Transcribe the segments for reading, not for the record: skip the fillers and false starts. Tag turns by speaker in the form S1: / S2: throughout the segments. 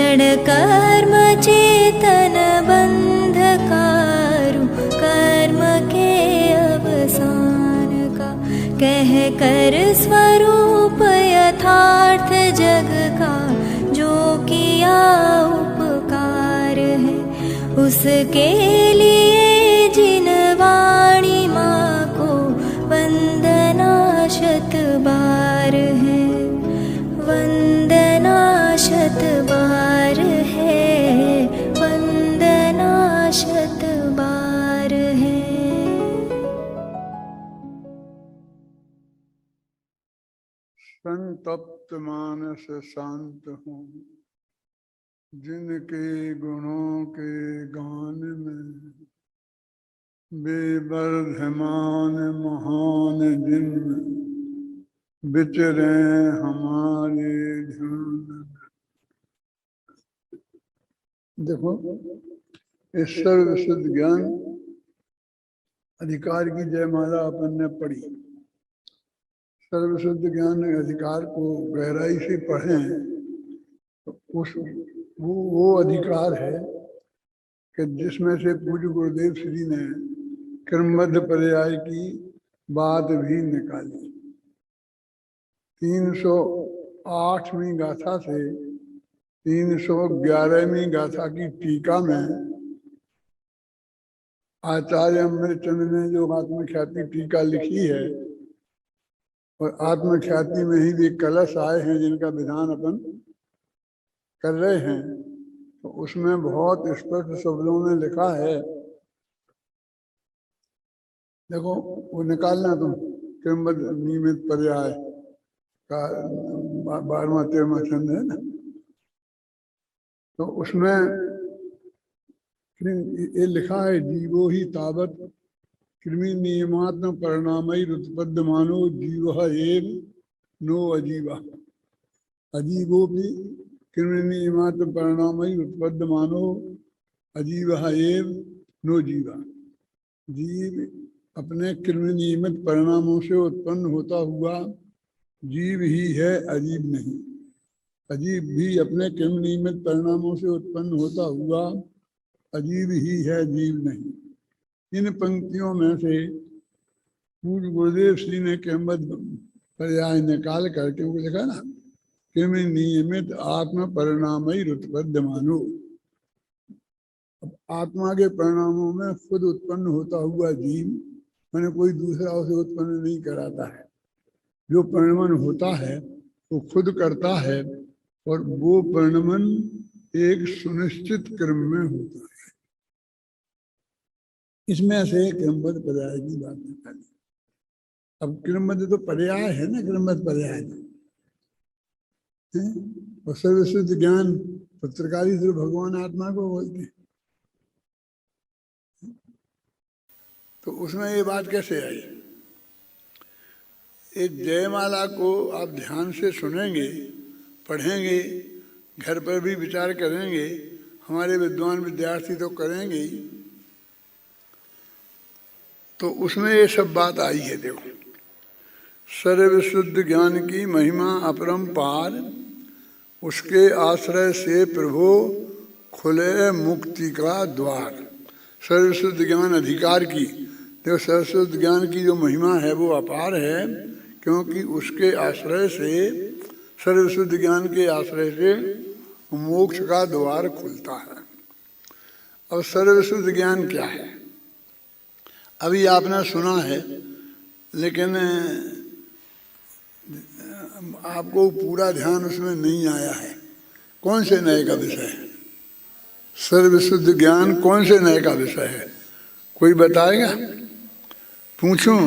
S1: क्षण कर्म चेतन बंधकारु, कर्म के अवसान का कह कर स्वरूप यथार्थ जग का, जो किया उपकार है उसके लिए जिन वाणी माँ को वंदना शत बार है, वंदना शत बार है, वंदना शत बार है।
S2: संतप्त मानस शांत हूँ, जिनके गुणों के गान में बेबर्धमान महान जिन विचरे हमारे ध्यान में। देखो, इस सर्वशुद्ध ज्ञान अधिकार की जयमाला अपन ने पढ़ी। सर्वशुद्ध ज्ञान अधिकार को गहराई से पढ़ें तो वो अधिकार है कि जिसमें से पूज्य गुरुदेव श्री ने क्रमबद्ध पर्याय की बात भी निकाली। 308वीं गाथा से 311वीं गाथा की टीका में आचार्य अमृतचंद्र ने जो आत्मख्याति टीका लिखी है, और आत्मख्याति में ही भी कलश आए हैं जिनका विधान अपन कर रहे हैं, तो उसमें बहुत स्पष्ट शब्दों में लिखा है। देखो, वो निकालना तुम क्रमबद्ध नियमित पर्याय का 12वां 13वां छंद है ना, तो उसमें ये लिखा है, जीवो ही तावत कृमि नियमात्म परिणामई उत्पद्यमानो जीव एव नो अजीवा, अजीवो भी कृमि नियमात्म परिणामई उत्पद्यमानो अजीव एव नो जीवा। जीव अपने कृमि नियमित परिणामों से उत्पन्न होता हुआ जीव ही है, अजीब नहीं। अजीब भी अपने कृमि नियमित परिणामों से उत्पन्न होता हुआ अजीब ही है, जीव नहीं। इन पंक्तियों में से पूज्य गुरुदेव श्री ने क्रमबद्ध पर्याय निकाल करके वो लिखा ना, कृमि नियमित आत्म परिणामई उत्पद्यमानो। आत्मा के परिणामों में खुद उत्पन्न होता हुआ जीव, मैंने कोई दूसरा उसे उत्पन्न नहीं कराता है। जो परिणमन होता है वो खुद करता है, और वो परिणमन एक सुनिश्चित क्रम में होता है। इसमें से क्रमबद्ध पर्याय की बात निकाली। अब क्रमबद्ध तो पर्याय है ना, क्रमबद्ध पर्याय और सर्वशुद्ध ज्ञान पत्रकारी तो भगवान आत्मा को बोलते हैं। तो उसमें ये बात कैसे आई? एक जयमाला को आप ध्यान से सुनेंगे, पढ़ेंगे, घर पर भी विचार करेंगे, हमारे विद्वान विद्यार्थी तो करेंगे ही, तो उसमें ये सब बात आई है। देखो, सर्वशुद्ध ज्ञान की महिमा अपरंपार, उसके आश्रय से प्रभु खुले मुक्ति का द्वार। सर्वशुद्ध ज्ञान अधिकार की, देखो सर्वशुद्ध ज्ञान की जो महिमा है वो अपार है, क्योंकि उसके आश्रय से, सर्वशुद्ध ज्ञान के आश्रय से मोक्ष का द्वार खुलता है। अब सर्वशुद्ध ज्ञान क्या है? अभी आपने सुना है, लेकिन आपको पूरा ध्यान उसमें नहीं आया है। कौन से नए का विषय है? सर्वशुद्ध ज्ञान कौन से नए का विषय है? कोई बताएगा? पूछूं?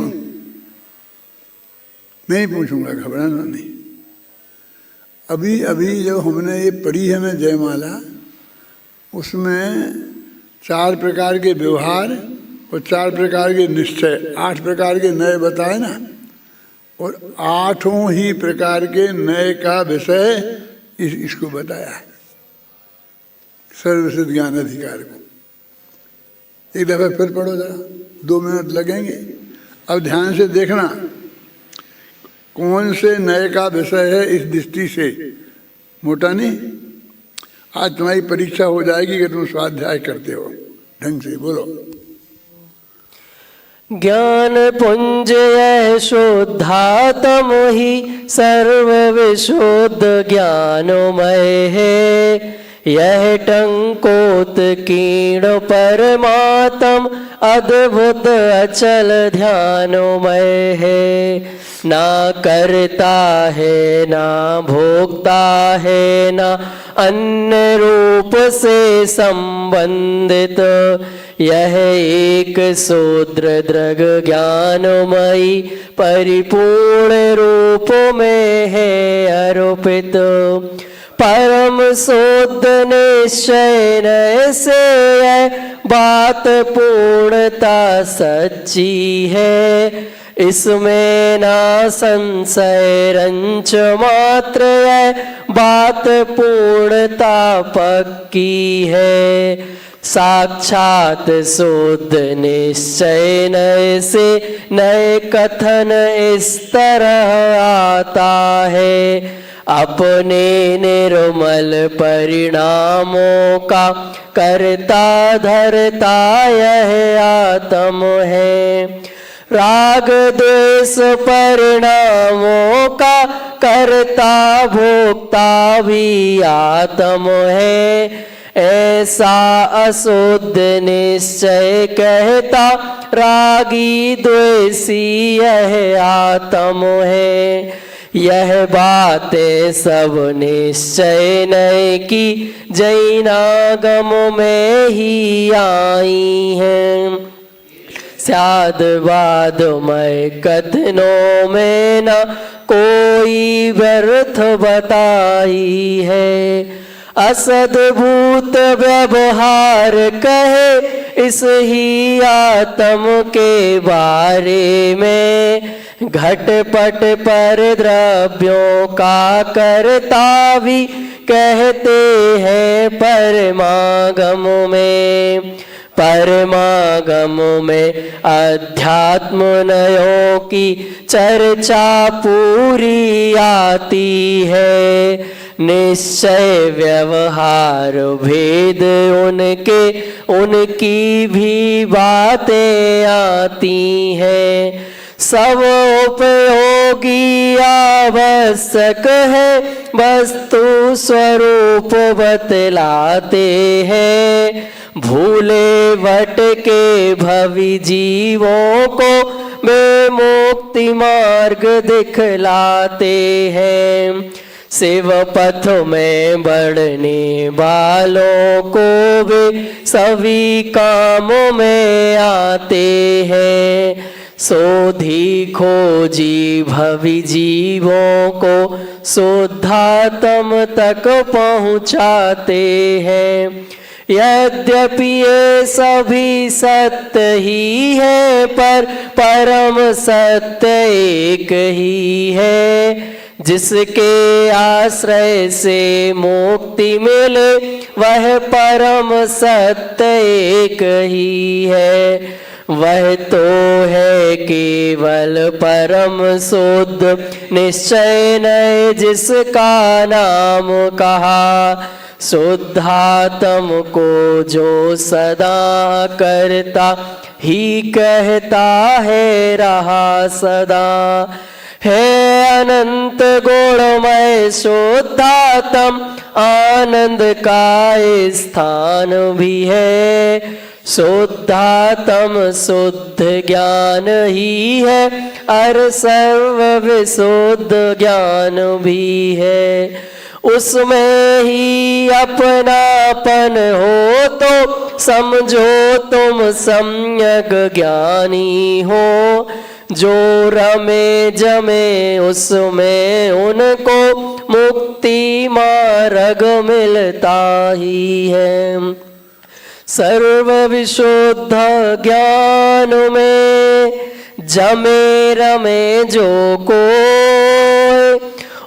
S2: नहीं पूछूंगा, घबराना नहीं। अभी अभी जब हमने ये पढ़ी है ना जयमाला, उसमें 4 प्रकार के व्यवहार और 4 प्रकार के निश्चय, 8 प्रकार के नए बताए ना, और 8 ही प्रकार के नए का विषय इसको बताया है, सर्वशुद्ध ज्ञान अधिकार को। एक दफा फिर पढ़ो जरा, 2 मिनट लगेंगे। अब ध्यान से देखना कौन से नए का विषय है, इस दृष्टि से, मोटा नहीं। आज तुम्हारी परीक्षा हो जाएगी कि तुम स्वाध्याय करते हो ढंग से। बोलो।
S3: ज्ञान पुंज यह शुद्धात्म ही सर्व विशुद्ध ज्ञानमय है। यह टंकोत कीर्ण परमात्म अद्भुत अचल ध्यानमय है। ना करता है ना भोगता है ना अन्य रूप से संबंधित। यह एक शूद्र दृग ज्ञानमयी परिपूर्ण रूप में है अर्पित। परम शुद्ध निश्चय से यह बात पूर्णता सच्ची है। इसमें ना संशय रंच मात्र है, बात पूर्णता पक्की है। साक्षात शुद्ध निश्चय नए से नए कथन इस तरह आता है। अपने निर्मल परिणामों का करता धरता यह आत्म है। राग द्वेष परिणामों का करता भोक्ता भी आत्म है। ऐसा अशुद्ध निश्चय कहता रागी द्वेषी यह आत्म है। यह बातें सब निश्चय नए की जैनागम में ही आई हैं। स्यादवादमय कथनों में न कोई व्यर्थ बताई है। असद्भूत व्यवहार कहे इस ही आत्म के बारे में। घटपट पर द्रव्यों का करता भी कहते हैं परमागम में। परमागम में अध्यात्म नयों की चर्चा पूरी आती है। निश्चय व्यवहार भेद उनकी भी बातें आती हैं। सब उपयोगी आवश्यक है वस्तु स्वरूप बतलाते हैं। भूले भटके भवि जीवों को वे मुक्ति मार्ग दिखलाते हैं। शिव पथ में बढ़ने वालों को वे सभी कामों में आते हैं। सोधी खोजी भवि जीवों को शुद्धात्म तक पहुँचाते हैं। यद्यपि ये सभी सत्य ही है पर परम सत्य एक ही है। जिसके आश्रय से मुक्ति मिले वह परम सत्य एक ही है। वह तो है केवल परम शुद्ध निश्चय नए जिसका नाम कहा। शुद्धात्म को जो सदा करता ही कहता है रहा सदा। है अनंत गुणमय शुद्धात्म आनंद का स्थान भी है। शुद्धात्म शुद्ध ज्ञान ही है और सर्व विशुद्ध ज्ञान भी है। उसमें ही अपनापन हो तो समझो तुम सम्यक ज्ञानी हो। जो रमे जमे उसमें उनको मुक्ति मार्ग मिलता ही है। सर्व विशुद्ध ज्ञान में जमे रमे जो को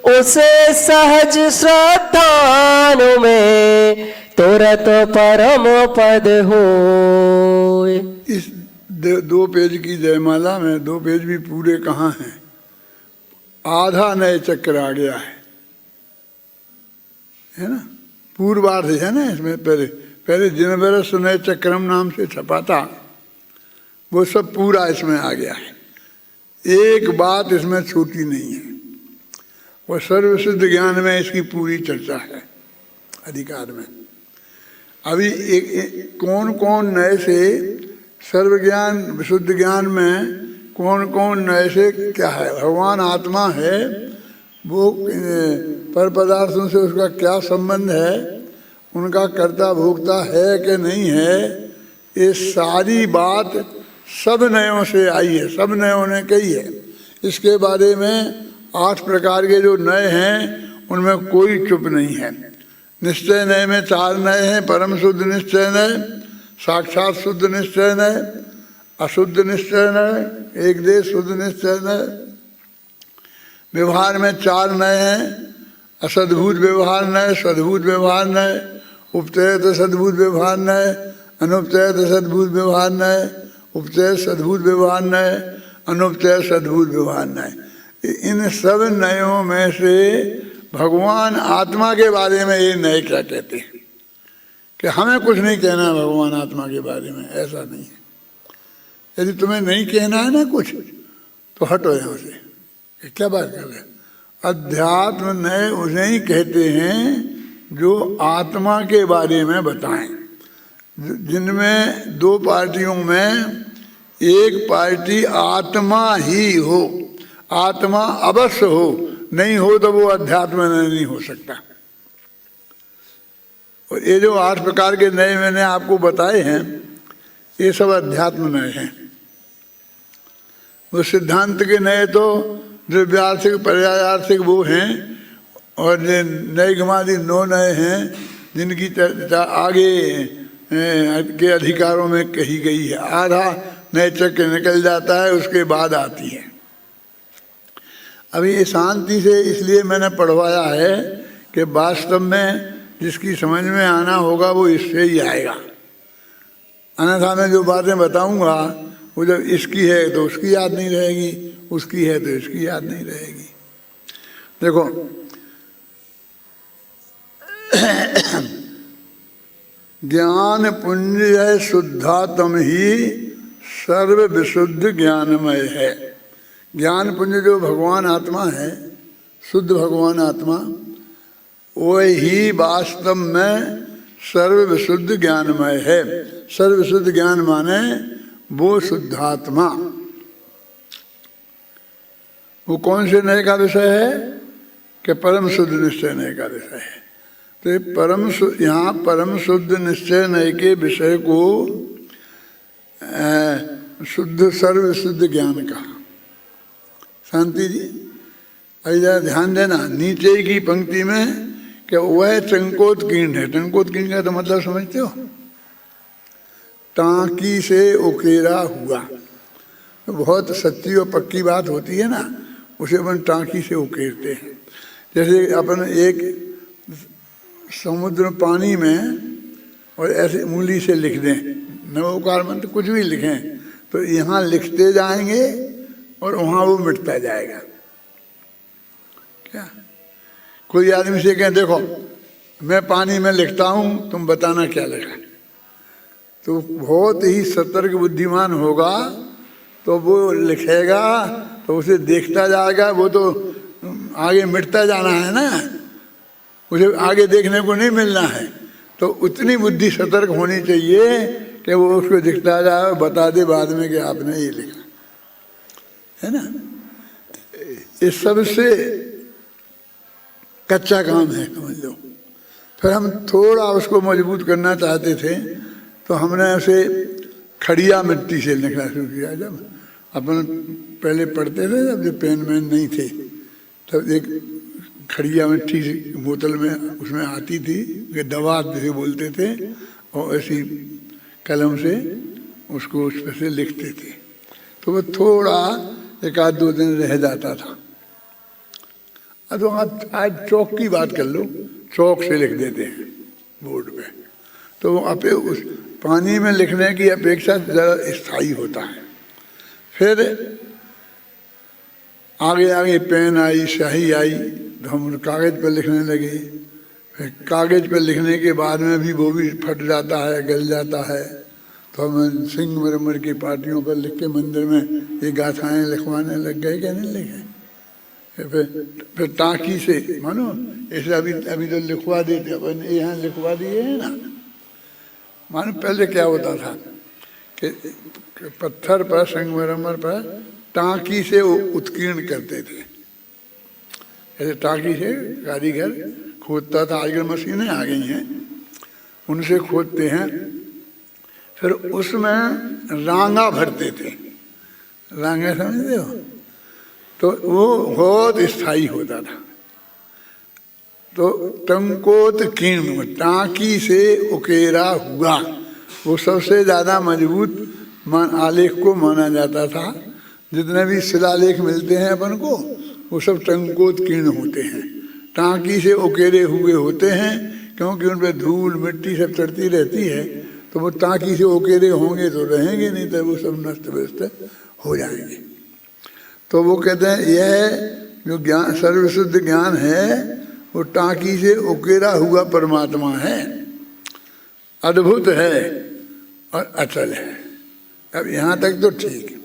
S3: उसे सहज श्रद्धान में तुरंत परम पद हो।
S2: इस 2 पेज की जयमाला में 2 पेज भी पूरे कहाँ हैं? आधा नए चक्र आ गया है ना। पूर्वार्ध है ना इसमें, पहले पहले जिनवर सुनय चक्रम नाम से छपा था, वो सब पूरा इसमें आ गया है, एक बात इसमें छूटी नहीं है। और सर्वसिद्ध ज्ञान में इसकी पूरी चर्चा है अधिकार में। अभी कौन कौन नए से सर्व ज्ञान विशुद्ध ज्ञान में कौन कौन नए से क्या है, भगवान आत्मा है, वो पर पदार्थों से उसका क्या संबंध है, उनका कर्ता भोक्ता है कि नहीं है, ये सारी बात सब नयों से आई है, सब नयों ने कही है। इसके बारे में 8 प्रकार के जो नए हैं उनमें कोई चुप नहीं है। निश्चय नए में 4 नए हैं, परम शुद्ध निश्चय नए, साक्षात शुद्ध निश्चय नए, अशुद्ध निश्चय नए, एक देश शुद्ध निश्चय नए। व्यवहार में 4 नए हैं, असद्भुत व्यवहार नए, सद्भुत व्यवहार नए, उपचयत सद्भुत व्यवहार नए, अनुपचयत सद्भुत व्यवहार नए, उपचय सद्भुत व्यवहार नए, अनुपचय सद्भुत व्यवहार नए। इन सब नयों में से भगवान आत्मा के बारे में ये नए क्या कहते हैं कि हमें कुछ नहीं कहना है भगवान आत्मा के बारे में, ऐसा नहीं है। यदि तुम्हें नहीं कहना है ना कुछ तो हटो यहाँ से, क्या बात कर रहे। अध्यात्म नए उसे ही कहते हैं जो आत्मा के बारे में बताएं, जिनमें 2 पार्टियों में एक पार्टी आत्मा ही हो, आत्मा अवश्य हो, नहीं हो तो वो अध्यात्म नहीं हो सकता। और ये जो 8 प्रकार के नए मैंने आपको बताए हैं, ये सब अध्यात्म नए हैं। वो सिद्धांत के नए तो द्रव्यार्थिक पर्यायार्थिक वो हैं, और नए गमादि 9 नए हैं जिनकी चर्चा आगे के अधिकारों में कही गई है। आधा नए चक्र निकल जाता है, उसके बाद आती है। अभी ये शांति से इसलिए मैंने पढ़वाया है कि वास्तव में जिसकी समझ में आना होगा वो इससे ही आएगा। अन्यथा मैं जो बातें बताऊंगा वो जब इसकी है तो उसकी याद नहीं रहेगी, उसकी है तो इसकी याद नहीं रहेगी। देखो ज्ञान पुंज है शुद्धात्म ही सर्व विशुद्ध ज्ञानमय है। ज्ञान पुंज जो भगवान आत्मा है, शुद्ध भगवान आत्मा, वही वास्तव में सर्व विशुद्ध ज्ञानमय है। सर्व विशुद्ध ज्ञान माने वो शुद्धात्मा। वो कौन से नए का विषय है कि परम शुद्ध निश्चय नए का विषय है। तो यहाँ परम शुद्ध निश्चय नए के विषय को शुद्ध सर्व शुद्ध ज्ञान कहा। शांति जी ऐसा ध्यान देना, नीचे की पंक्ति में कि वह टंकोत्कीर्ण है। टंकोत्कीर्ण का तो मतलब समझते हो, टांकी से उकेरा हुआ। तो बहुत सच्ची और पक्की बात होती है ना, उसे अपन टांकी से उकेरते हैं। जैसे अपन एक समुद्र पानी में और ऐसे उंगली से लिख दें, नवोकार मंत्र कुछ भी लिखें, तो यहाँ लिखते जाएंगे और वहाँ वो मिटता जाएगा। क्या कोई आदमी से कहें देखो मैं पानी में लिखता हूँ, तुम बताना क्या लिखा, तो बहुत ही सतर्क बुद्धिमान होगा, तो वो लिखेगा तो उसे देखता जाएगा। वो तो आगे मिटता जाना है ना, उसे आगे देखने को नहीं मिलना है। तो उतनी बुद्धि सतर्क होनी चाहिए कि वो उसको दिखता जाए और बता दे बाद में कि आपने ये लिखा है ना। इस सब से कच्चा काम है, समझ लो। फिर हम थोड़ा उसको मजबूत करना चाहते थे, तो हमने उसे खड़िया मिट्टी से लिखना शुरू किया। जब अपन पहले पढ़ते थे, जब पेन मैन नहीं थे, तब एक खड़िया मिट्टी बोतल में उसमें आती थी, दवा जिसे बोलते थे, और ऐसी कलम से उसको उस पर से लिखते थे। तो वो थोड़ा 1-2 दिन रह जाता था। अब तो आज चौक की बात कर लो, चौक से लिख देते हैं बोर्ड पे, तो अपने उस पानी में लिखने की अपेक्षा ज़रा स्थायी होता है। फिर आगे आगे पेन आई, स्याही आई, तो हम कागज़ पर लिखने लगे। फिर कागज पर लिखने के बाद में भी वो भी फट जाता है, गल जाता है। तो हम संगमरमर की पार्टियों पर लिख के मंदिर में ये गाथाएं लिखवाने लग गए क्या नहीं लिखे। फिर टाँकी से मानो ऐसे अभी तो लिखवा देते, अपन यहाँ लिखवा दिए हैं ना। मानो पहले क्या होता था कि पत्थर पर संगमरमर पर टाँकी से उत्कीर्ण करते थे। ऐसे टाँकी से कारीगर खोदता था, आजकल मशीनें आ गई हैं उनसे खोदते हैं। फिर उसमें रांगा भरते थे। रांगा समझते हो? तो वो बहुत स्थायी होता था। तो टंकोत कीर्ण, टाँकी से उकेरा हुआ, वो सबसे ज़्यादा मजबूत आलेख को माना जाता था। जितने भी शिलालेख मिलते हैं अपन को वो सब टंकोत कीर्ण होते हैं, टाँकी से उकेरे हुए होते हैं, क्योंकि उन पर धूल मिट्टी सब चढ़ती रहती है। तो वो टाँकी से उकेरे होंगे तो रहेंगे, नहीं तो वो सब नष्ट व्यस्त हो जाएंगे। तो वो कहते हैं यह जो ज्ञान सर्वशुद्ध ज्ञान है वो टाँकी से उकेरा हुआ परमात्मा है, अद्भुत है और अचल है। अब यहाँ तक तो ठीक है।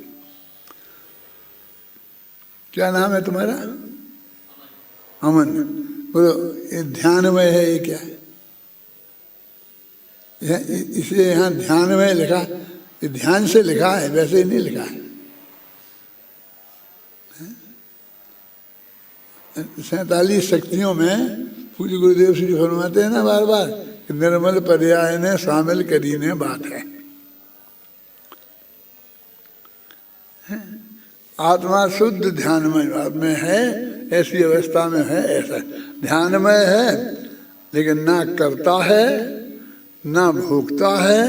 S2: क्या नाम है तुम्हारा? अमन। बोलो ये ध्यानमय है, ये क्या है? इसे यहाँ ध्यानमय लिखा, ये ध्यान से लिखा है, वैसे ही नहीं लिखा है। 47 शक्तियों में पूज्य गुरुदेव श्री फरमाते हैं ना बार बार कि निर्मल पर्याय ने शामिल करी ने बात है। आत्मा शुद्ध ध्यानमय में है, ऐसी अवस्था में है। ऐसा ध्यानमय है, लेकिन ना करता है ना भोगता है,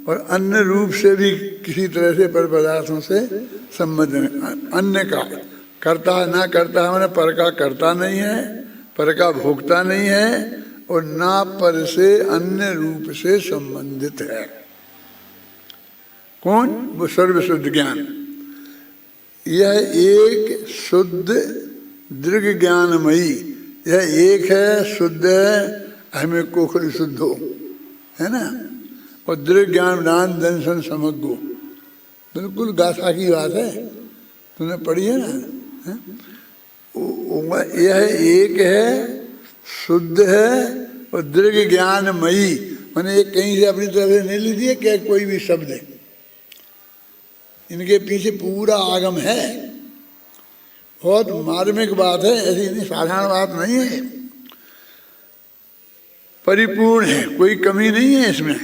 S2: और अन्य रूप से भी किसी तरह से पर पदार्थों से संबंध नहीं। अन्य का करता है ना करता है, मैंने पर का करता नहीं है, पर का भोगता नहीं है, और ना पर से अन्य रूप से संबंधित है। कौन? वो सर्वशुद्ध ज्ञान। यह एक शुद्ध दृढ़ ज्ञानमयी, यह एक है, शुद्ध है, हमें कोखल शुद्ध हो, है ना। और दृढ़ ज्ञान दान दर्शन समग्गो, बिल्कुल गाथा की बात है, तुमने पढ़ी है ना। यह एक है, शुद्ध है और दृढ़ ज्ञानमयी। मैंने एक कहीं से अपनी तरफ से नहीं लीजिए क्या कोई भी शब्द है, इनके पीछे पूरा आगम है। बहुत मार्मिक बात है, ऐसी नहीं साधारण बात नहीं है, परिपूर्ण है, कोई कमी नहीं है इसमें,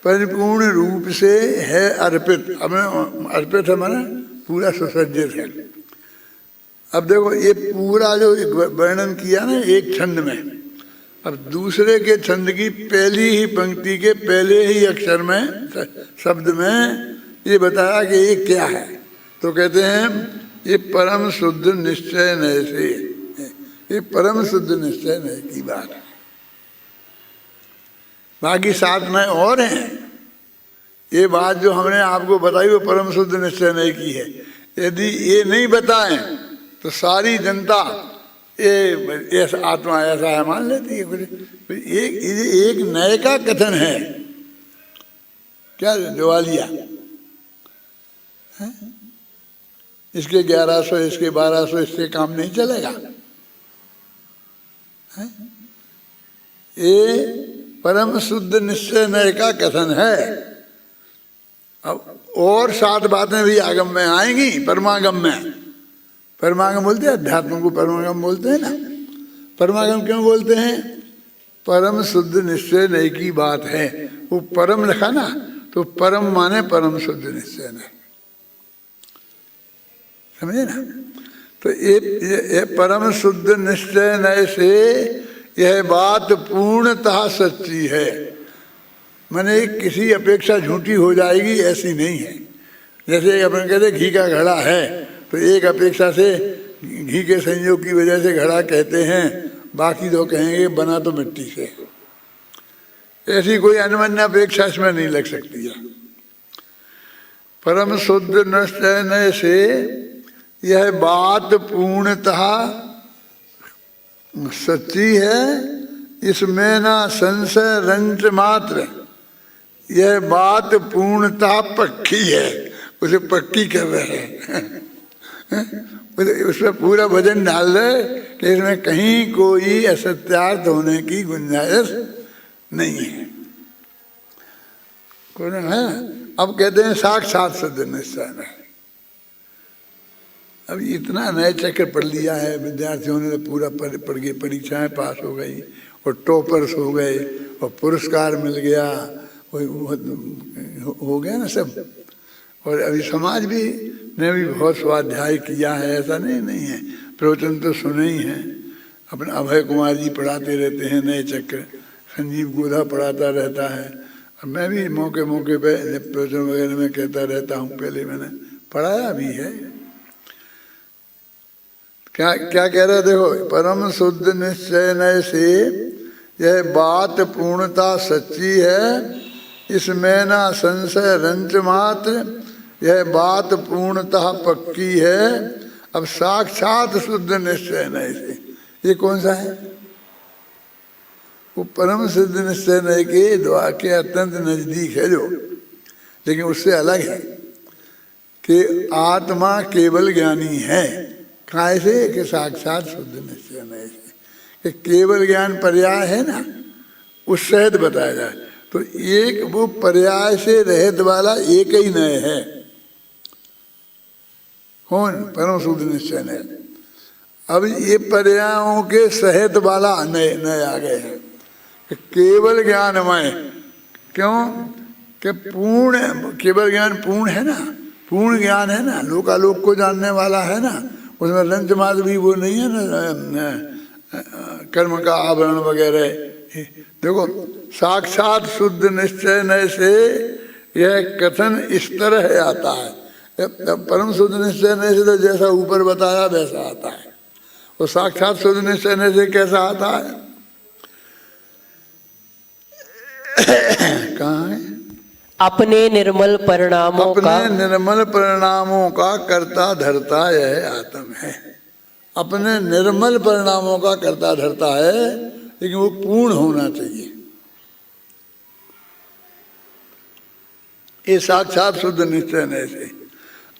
S2: परिपूर्ण रूप से है अर्पित। हमें अर्पित है माना पूरा सुसज्जित है। अब देखो ये पूरा जो वर्णन किया ना एक छंद में, अब दूसरे के छंद की पहली ही पंक्ति के पहले ही अक्षर में शब्द में ये बताया कि ये क्या है। तो कहते हैं ये परम शुद्ध निश्चय नय से, ये परम शुद्ध निश्चय नय की बात है। बाकी 7 नय और हैं। ये बात जो हमने आपको बताई वो परम शुद्ध निश्चय नय की है। यदि ये नहीं बताएं तो सारी जनता ये ऐसा आत्मा ऐसा है मान लेती है। एक नए का कथन है क्या ज्वालिया है? इसके 1100 इसके 1200 इससे काम नहीं चलेगा है? ये परम शुद्ध निश्चय नय का कथन है। अब और 7 बातें भी आगम में आएंगी, परमागम में। परमागम बोलते हैं, अध्यात्म को परमागम बोलते हैं ना। परमागम क्यों बोलते हैं? परम शुद्ध निश्चय नय की बात है। वो परम लिखा ना, तो परम माने परम शुद्ध निश्चय नय, समझे ना। तो ये परम शुद्ध निश्चय नय से यह बात पूर्णतः सच्ची है। माने किसी अपेक्षा झूठी हो जाएगी ऐसी नहीं है। जैसे अपन कहते घी का घड़ा है, तो एक अपेक्षा से घी के संयोग की वजह से घड़ा कहते हैं, बाकी तो कहेंगे बना तो मिट्टी से। ऐसी कोई अनमन्य अपेक्षा इसमें नहीं लग सकती है। परम शुद्ध निश्चय नय से यह बात पूर्णतः सच्ची है, इसमें ना संशय रंच मात्र, यह बात पूर्णतः पक्की है। उसे पक्की कर रहे हैं उसमें पूरा वजन डाल रहे कि इसमें कहीं कोई असत्यार्थ होने की गुंजाइश नहीं है। कोई है। अब कहते हैं साक्षात शुद्ध निश्चय में। अब इतना नए चक्र पढ़ लिया है विद्यार्थियों ने, तो पूरा पढ़ के परीक्षाएं पास हो गई और टॉपर्स हो गए और पुरस्कार मिल गया, हो गया ना सब। और अभी समाज भी ने भी बहुत स्वाध्याय किया है, ऐसा नहीं है। प्रवचन तो सुने ही हैं। अपने अभय कुमार जी पढ़ाते रहते हैं नए चक्र, संजीव गोधा पढ़ाता रहता है, और मैं भी मौके मौके पे प्रवचन वगैरह में कहता रहता हूँ। पहले मैंने पढ़ाया भी है। क्या क्या कह रहे, देखो, परम शुद्ध निश्चय नय से यह बात पूर्णता सच्ची है, इसमें ना संशय रंच मात्र, यह बात पूर्णतः पक्की है। अब साक्षात शुद्ध निश्चय नय से, ये कौन सा है? वो परम शुद्ध निश्चय नय के द्वार के अत्यंत नजदीक है जो, लेकिन उससे अलग है कि आत्मा केवल ज्ञानी है। कैसे? कि साक्षात शुद्ध निश्चय नय से, कि केवल ज्ञान पर्याय है ना, उस सहित बताया जाए तो एक वो पर्याय से रहित वाला एक ही नय है। कौन? परम शुद्ध निश्चय नय। अब ये पर्यायों के सहित वाला नय आ गए हैं, केवल ज्ञानमय। क्यों? कि पूर्ण, केवल ज्ञान पूर्ण है ना, पूर्ण ज्ञान है ना, लोकालोक को जानने वाला है ना, उसमें रंच मात्र भी वो नहीं है ना, कर्म का आवरण वगैरह। देखो, साक्षात शुद्ध निश्चय नय से यह कथन इस तरह आता है। परम शुद्ध निश्चय नय से तो जैसा ऊपर बताया वैसा आता है, और साक्षात शुद्ध निश्चय नय से कैसा आता है? कहाँ है?
S3: अपने निर्मल परिणामों का,
S2: अपने निर्मल परिणामों का कर्ता धरता यह आत्म है। अपने निर्मल परिणामों का कर्ता धरता है, लेकिन वो पूर्ण होना चाहिए। ये साक्षात शुद्ध निश्चय नय से।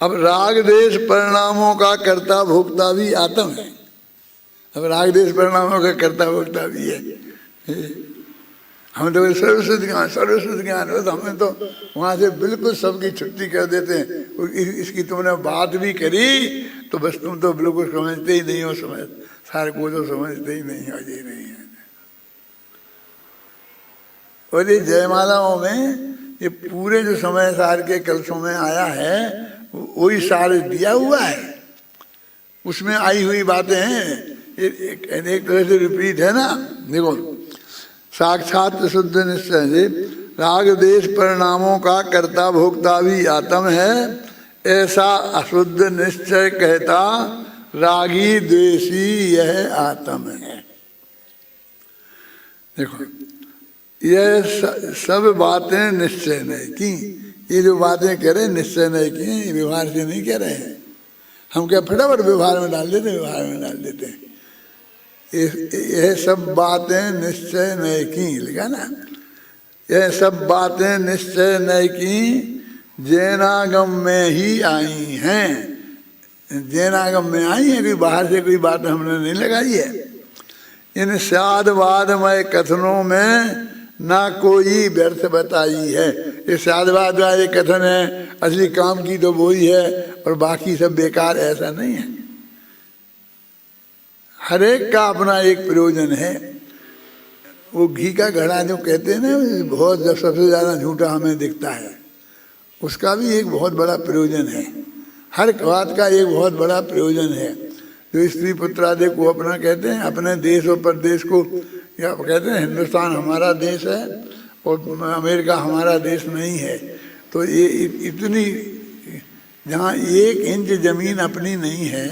S2: अब राग देश परिणामों का कर्ता भोक्ता भी आत्म है। अब राग देश परिणामों का कर्ता भोक्ता भी है। हम तो सर्वश्रुत ज्ञान हो, तो हमें तो वहाँ से बिल्कुल सबकी छुट्टी कर देते हैं। इसकी तुमने बात भी करी तो बस तुम तो बिल्कुल समझते ही नहीं हो, सारे को तो समझते ही नहीं हो, ये नहीं है। और ये जयमालाओं में ये पूरे जो समय सार के कलशों में आया है, वही सार दिया हुआ है। उसमें आई हुई बातें हैं, एक तरह से रिपीट है ना। देखो, साक्षात शुद्ध निश्चय से राग देश परिणामों का कर्ता भोक्ता भी आत्म है, ऐसा अशुद्ध निश्चय कहता रागी द्वेषी यह आत्म है। देखो, यह सब बातें निश्चय नहीं की। ये जो बातें कह रहे निश्चय नहीं की, ये व्यवहार से नहीं कह रहे हैं। हम क्या फटाफट व्यवहार में डाल देते, व्यवहार में डाल देते हैं। यह सब बातें निश्चय नहीं की, लिखा ना, यह सब बातें निश्चय नहीं की, जैनागम में ही आई हैं। जैनागम में आई है, कोई बाहर से कोई बात हमने नहीं लगाई है। इन साधवादमय कथनों में ना कोई व्यर्थ बताई है। ये साधवाद वाले कथन है, असली काम की तो वही है और बाकी सब बेकार, ऐसा नहीं है। हर एक का अपना एक प्रयोजन है। वो घी का घड़ा जो कहते हैं ना, बहुत सबसे ज़्यादा झूठा हमें दिखता है, उसका भी एक बहुत बड़ा प्रयोजन है। हर बात का एक बहुत बड़ा प्रयोजन है। जो स्त्री पुत्रादि को अपना कहते हैं, अपने देश और प्रदेश को, या कहते हैं हिंदुस्तान हमारा देश है और अमेरिका हमारा देश नहीं है, तो ये इतनी, जहाँ 1 इंच ज़मीन अपनी नहीं है,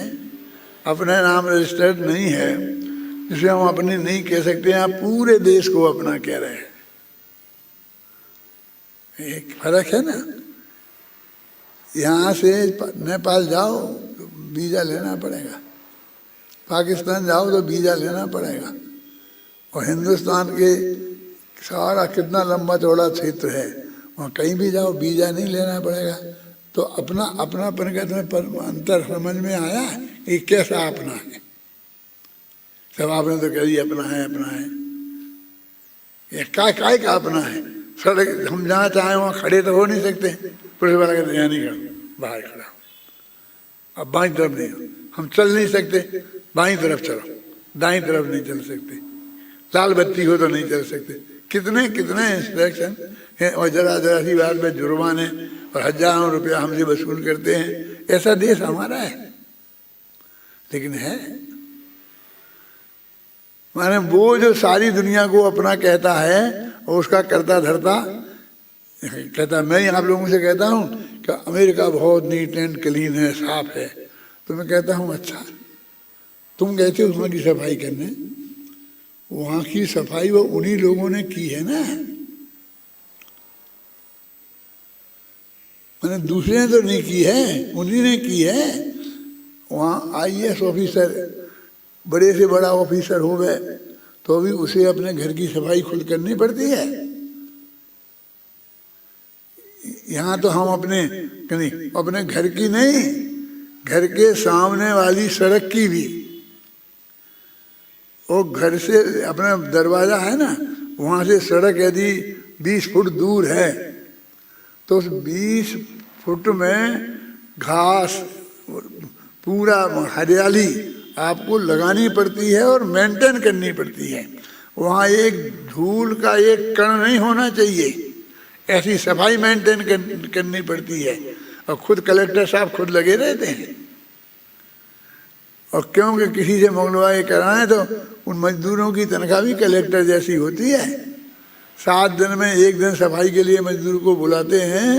S2: अपने नाम रजिस्टर्ड नहीं है, जिसे हम अपनी नहीं कह सकते, यहाँ पूरे देश को अपना कह रहे हैं। एक फर्क है ना। यहाँ से नेपाल जाओ तो वीज़ा लेना पड़ेगा, पाकिस्तान जाओ तो वीज़ा लेना पड़ेगा, और हिंदुस्तान के सारा कितना लंबा चौड़ा क्षेत्र है, वहाँ कहीं भी जाओ वीज़ा नहीं लेना पड़ेगा। तो अपना अपनापन का तुम्हें अंतर समझ में आया कि कैसा अपना है? सब आपने तो कह दिया अपना है अपना है, ये काय का अपना है? सड़क हम जहाँ चाहें वहाँ खड़े तो हो नहीं सकते, पुलिस वाला कहते यहाँ नहीं खड़ा, बाहर खड़ा हो, अब बाईं तरफ नहीं हो, हम चल नहीं सकते, बाईं तरफ चलो, दाईं तरफ नहीं चल सकते, लाल बत्ती हो तो नहीं चल सकते। कितने कितने इंस्ट्रक्शन हैं, और जरा जरा सी बात में जुर्माने और हजारों रुपया हमसे वसूल करते हैं। ऐसा देश हमारा है, लेकिन है माने वो जो सारी दुनिया को अपना कहता है और उसका करता धरता कहता, मैं आप लोगों से कहता हूँ कि अमेरिका बहुत नीट एंड क्लीन है, साफ है, तो मैं कहता हूँ अच्छा तुम गए थे वहाँ की सफाई करने, वहाँ की सफाई वो उन्हीं लोगों ने की है ना, मैंने दूसरे ने तो नहीं की है, उन्हीं ने की है। वहाँ IAS ऑफिसर, बड़े से बड़ा ऑफिसर हो गए तो भी उसे अपने घर की सफाई खुद करनी पड़ती है। यहाँ तो हम अपने घर की नहीं, घर के सामने वाली सड़क की भी, और घर से अपना दरवाजा है ना, वहाँ से सड़क यदि 20 फुट दूर है तो उस 20 फुट में घास पूरा हरियाली आपको लगानी पड़ती है और मेंटेन करनी पड़ती है। वहाँ एक धूल का एक कण नहीं होना चाहिए, ऐसी सफाई मेंटेन करनी पड़ती है। और खुद कलेक्टर साहब खुद लगे रहते हैं, और क्योंकि किसी से मंगलवाई कराएं तो उन मजदूरों की तनख्वाह भी कलेक्टर जैसी होती है। 7 दिन में 1 दिन सफाई के लिए मजदूर को बुलाते हैं,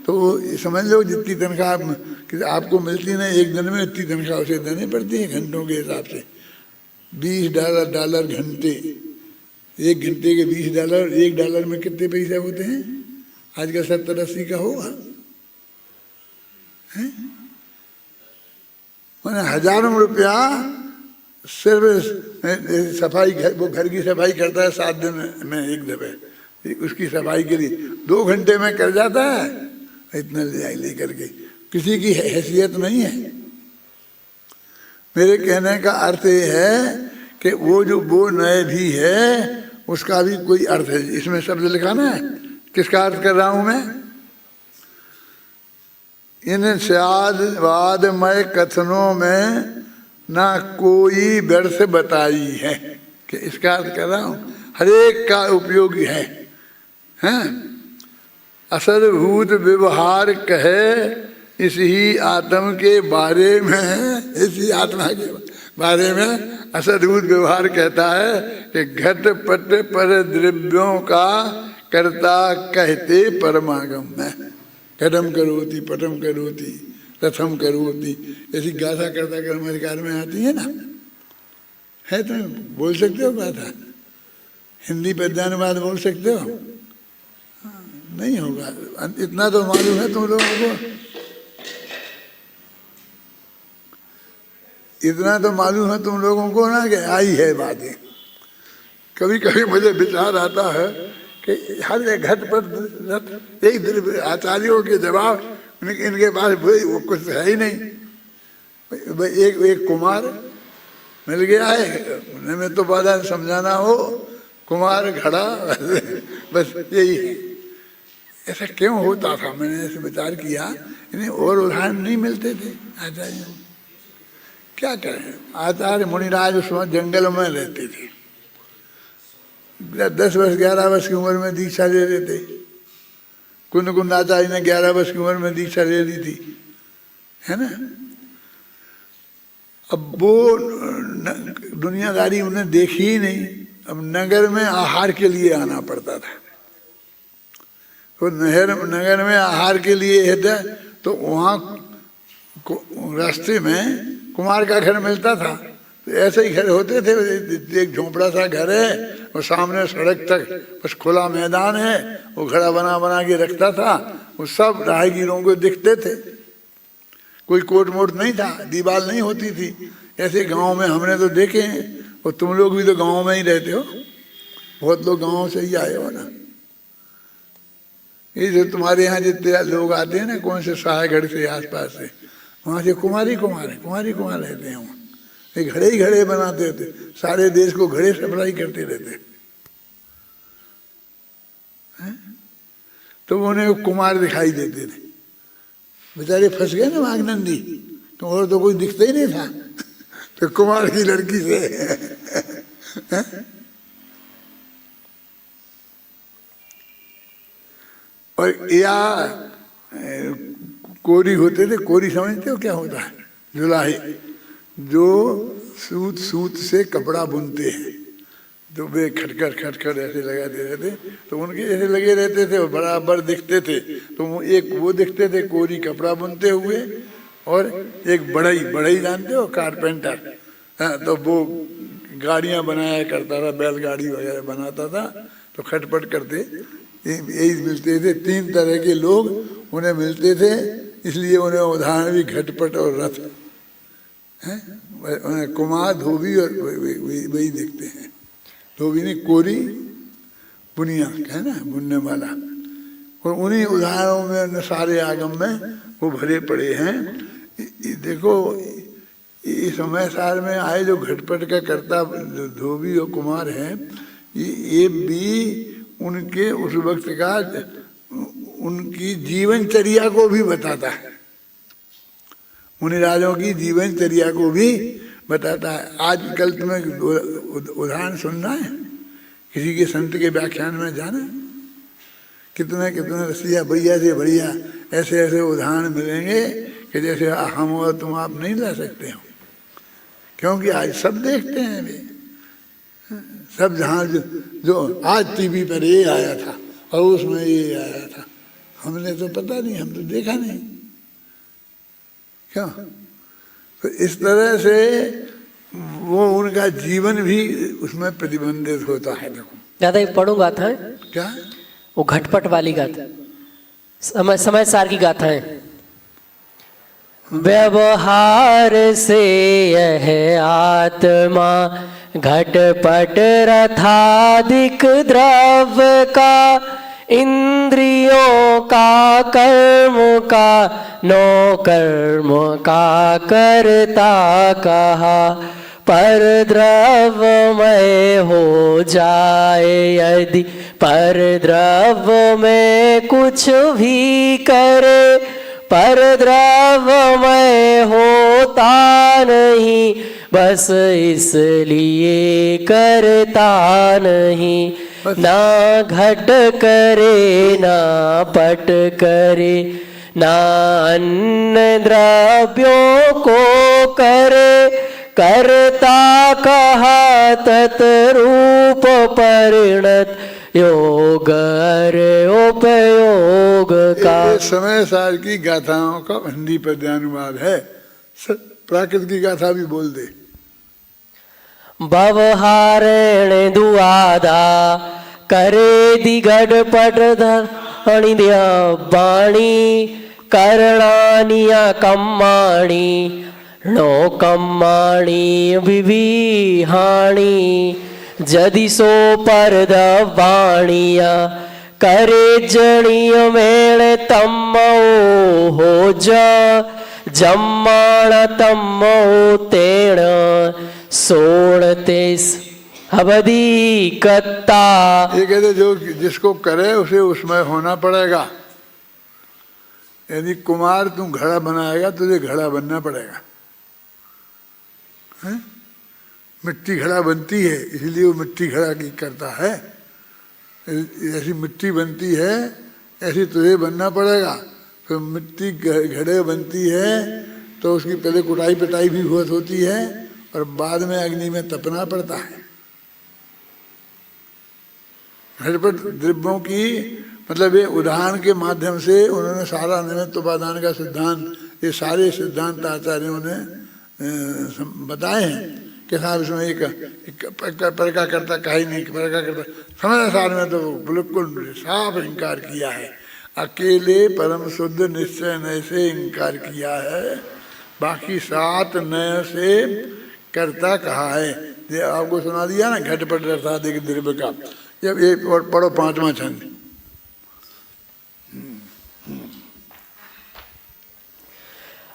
S2: तो समझ लो जितनी तनख्वाह आपको मिलती है ना 1 दिन में, इतनी तनख्वाह उसे देनी पड़ती है घंटों के हिसाब से। $20 घंटे, 1 घंटे के $20, $1 में कितने पैसे होते हैं? आज का 70-80 का होगा, मैंने हजारों रुपया सिर्फ सफाई, वो घर की सफाई करता है 7 दिन में 1 दफे, उसकी सफाई के लिए 2 घंटे में कर जाता है, इतना ले करके। किसी की हैसियत नहीं है। मेरे कहने का अर्थ ये है कि वो जो वो नए भी है उसका भी कोई अर्थ है, इसमें शब्द लिखाना है। किसका अर्थ कर रहा हूं मैं? इन स्यादवादमय कथनों में ना कोई व्यर्थ बताई है, कि इसका अर्थ कर रहा हूं हर एक का उपयोगी है। असरभूत व्यवहार कहे इसी आत्म के बारे में, इसी आत्मा के बारे में असरभूत व्यवहार कहता है कि घट पट पर द्रव्यों का कर्ता कहते परमागम में। घटम करोति पटम करोति रथम करोति, ऐसी गाथा करता कर्म अधिकार में आती है ना, है तो बोल सकते हो गाथा, हिंदी पद्यानुवाद बोल सकते हो? नहीं होगा। इतना तो मालूम है तुम लोगों को, इतना तो मालूम है तुम लोगों को ना कि आई है बातें। कभी कभी मुझे विचार आता है कि हर एक घट पर एक दिन आचार्यों के जवाब, इनके पास वो कुछ है ही नहीं। एक कुमार मिल गया है, मैं तो बाधा समझाना हो, कुमार खड़ा, बस यही है। ऐसा क्यों होता था? मैंने ऐसे विचार किया, इन्हें और उदाहरण नहीं मिलते थे आचार्यों। क्या करें, आचार्य मुनिराज उस समय जंगल में रहते थे, 10 वर्ष 11 वर्ष की उम्र में दीक्षा ले रहे थे। कुंद आचार्य ने 11 वर्ष की उम्र में दीक्षा ले ली थी, है ना। अब वो दुनियादारी उन्हें देखी ही नहीं। अब नगर में आहार के लिए आना पड़ता था, तो नगर में आहार के लिए है तो वहाँ रास्ते में कुमार का घर मिलता था। तो ऐसे ही घर होते थे, एक झोंपड़ा सा घर है और सामने सड़क तक बस खुला मैदान है, वो घड़ा बना के रखता था। वो सब राहगीरों को दिखते थे, कोई कोट मोट नहीं था, दीवार नहीं होती थी, ऐसे गांव में हमने तो देखे हैं, और तुम लोग भी तो गांव में ही रहते हो, बहुत लोग गांव से ही आए हो ना। ये जो तुम्हारे यहाँ जितने लोग आते हैं ना, कौन से सहायगढ़ से आसपास से, वहाँ से कुमार रहते हैं। वहाँ ये घड़े ही घड़े बनाते थे, सारे देश को घड़े सप्लाई करते रहते हैं। तो उन्हें कुमार दिखाई देते थे, बेचारे फंस गए ना माघनंदी, तो और तो कोई दिखता ही नहीं था, तो कुमार की लड़की से और या कोरी होते थे। कोरी समझते हो क्या होता है? जुलाहे, जो सूत से कपड़ा बुनते हैं, तो वे खटखट ऐसे लगाते रहते, तो उनके ऐसे लगे रहते थे और बराबर दिखते थे। तो एक वो दिखते थे कोरी कपड़ा बुनते हुए, और एक बढ़ई जानते हो, कारपेंटर, तो वो गाड़ियां बनाया करता था, बैलगाड़ी वगैरह बनाता था। तो खटपट करते यही मिलते थे, 3 तरह के लोग उन्हें मिलते थे, इसलिए उन्हें उदाहरण भी घटपट और रथ है। उन्हें कुमार, धोबी और वही देखते हैं। धोबी नहीं, कोरी, बुनिया है ना, बुनने वाला। और उन्हीं उदाहरणों में सारे आगम में वो भरे पड़े हैं। देखो इस समय साल में आए जो घटपट का कर्ता धोबी और कुमार हैं, ये भी उनके उस वक्त का उनकी जीवनचर्या को भी बताता है, मुनि राजों की जीवनचर्या को भी बताता है। आजकल तुम्हें उदाहरण सुनना है, किसी के संत के व्याख्यान में जाना, कितने रसिया भैया से बढ़िया ऐसे उदाहरण मिलेंगे कि जैसे हम और तुम आप नहीं ला सकते हो। क्योंकि आज सब देखते हैं वे, सब जहाँ जो आज टीवी पर ये आया था और उसमें ये आया था, हमने तो पता नहीं, हम तो देखा नहीं। क्यों? तो इस तरह से वो उनका जीवन भी उसमें प्रतिबंधित होता है। देखो
S3: दादा ये पढ़ो गाथा है
S2: क्या,
S3: वो घटपट वाली गाथा, समय सार की गाथा है। व्यवहार से यह आत्मा घटपट रथाधिक द्रव्य का, इंद्रियों का कर्म का नो कर्म का करता कहा। पर द्रव्यमय हो जाए यदि पर द्रव्य में कुछ भी करे, पर द्रव्यमय होता नहीं बस इसलिए करता नहीं। ना घट करे ना पट करे, ना अन्य द्रव्यों को करे, करता कहा तत्रूप परिणत योग उपयोग का।
S2: समय सार की गाथाओं का हिंदी पद्यानुवाद है, प्राकृत की गाथा भी बोल दे।
S3: व्यवहारेण दुआदा करे दिगढ़ पट धणिद्य बाणी, करणानिया कम्माणी नो कम्माणी विविहाणी। जदि सो परद वाणिया करे जणिय मेण तम्मो हो जा, जम्माण तम्मो तेण सोणतेस अवधि कत्ता।
S2: ये कहते जो जिसको करे उसे उसमें होना पड़ेगा। यदि कुमार तुम घड़ा बनाएगा तुझे घड़ा बनना पड़ेगा। है? मिट्टी घड़ा बनती है इसलिए वो मिट्टी घड़ा की करता है। ऐसी मिट्टी बनती है ऐसी तुझे बनना पड़ेगा। फिर मिट्टी घड़े बनती है तो उसकी पहले कुटाई पिटाई भी बहुत होती है और बाद में अग्नि में तपना पड़ता है। घटपट द्रव्यों की मतलब ये उदाहरण के माध्यम से उन्होंने सारा निमित्त उपादान का सिद्धांत, ये सारे सिद्धांत आचार्यों ने बताए हैं कि साहब इसमें एक परका करता कहीं नहीं, परका करता समय सार में तो बिल्कुल साफ इनकार किया है। अकेले परम शुद्ध निश्चय नय से इनकार किया है, बाकी 7 नय से करता कहा है। ये आपको सुना दिया ना, घटपट रसादि द्रव्य का। जब ये पढ़ो 5वां छंद।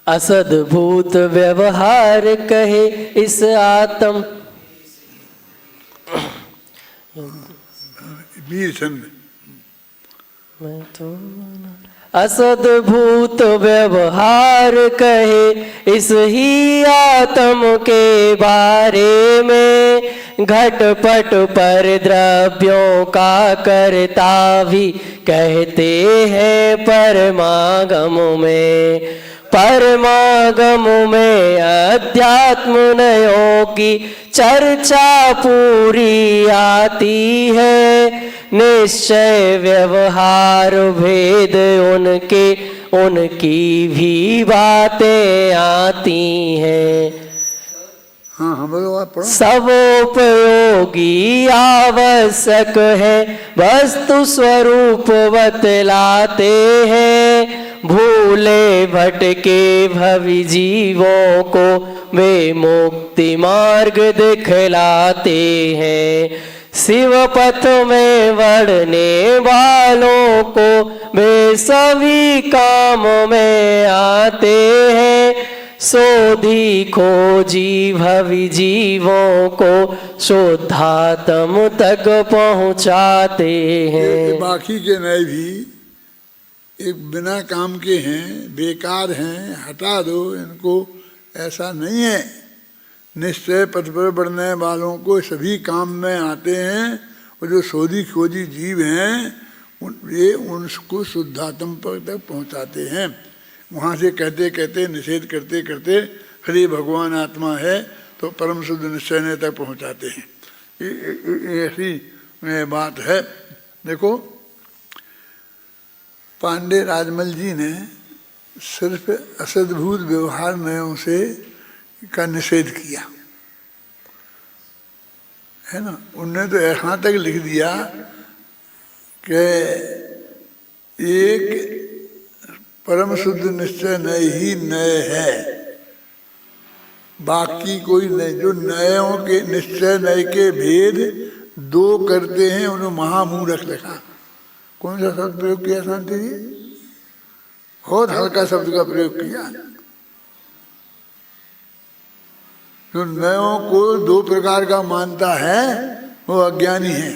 S3: असद्भूत व्यवहार कहे इस आत्म,
S2: वीर छंद।
S3: मैं तो असद्भूत व्यवहार कहे इस ही आत्म के बारे में, घटपट पर द्रव्यों का करता भी कहते हैं परमागम में। परमागम में अध्यात्म नयों की चर्चा पूरी आती है, निश्चय व्यवहार भेद उनके उनकी भी बातें आती हैं।
S2: हाँ हाँ बोलो आप पढ़ो।
S3: सब उपयोगी आवश्यक है वस्तु स्वरूप बतलाते हैं, भूले भटके भवि जीवों को वे मुक्ति मार्ग दिखलाते हैं। शिव पथ में बढ़ने वालों को वे सभी काम में आते हैं, सोधी खोजी भवि जीवों को शुद्धात्म तक पहुँचाते हैं।
S2: बाकी के नए भी एक बिना काम के हैं, बेकार हैं, हटा दो इनको, ऐसा नहीं है। निश्चय पथ पर बढ़ने वालों को सभी काम में आते हैं, और जो सोधी खोजी जीव हैं ये उनको शुद्धात्म पर तक पहुंचाते हैं। वहाँ से कहते कहते निषेध करते करते हरि भगवान आत्मा है तो परम शुद्ध निश्चय तक पहुँचाते हैं। ये ऐसी बात है। देखो पांडे राजमल जी ने सिर्फ असद्भूत व्यवहार नयों से का निषेध किया है ना। उनने तो यहाँ तक लिख दिया कि एक परम शुद्ध निश्चय नए ही नए है, बाकी कोई नहीं। जो नयों के निश्चय नए के भेद दो करते हैं उन्हें महामूर्ख लिखा। कौन सा शब्द प्रयोग किया शांति जी? बहुत हल्का शब्द का प्रयोग किया। जो नयों को दो प्रकार का मानता है वो अज्ञानी है,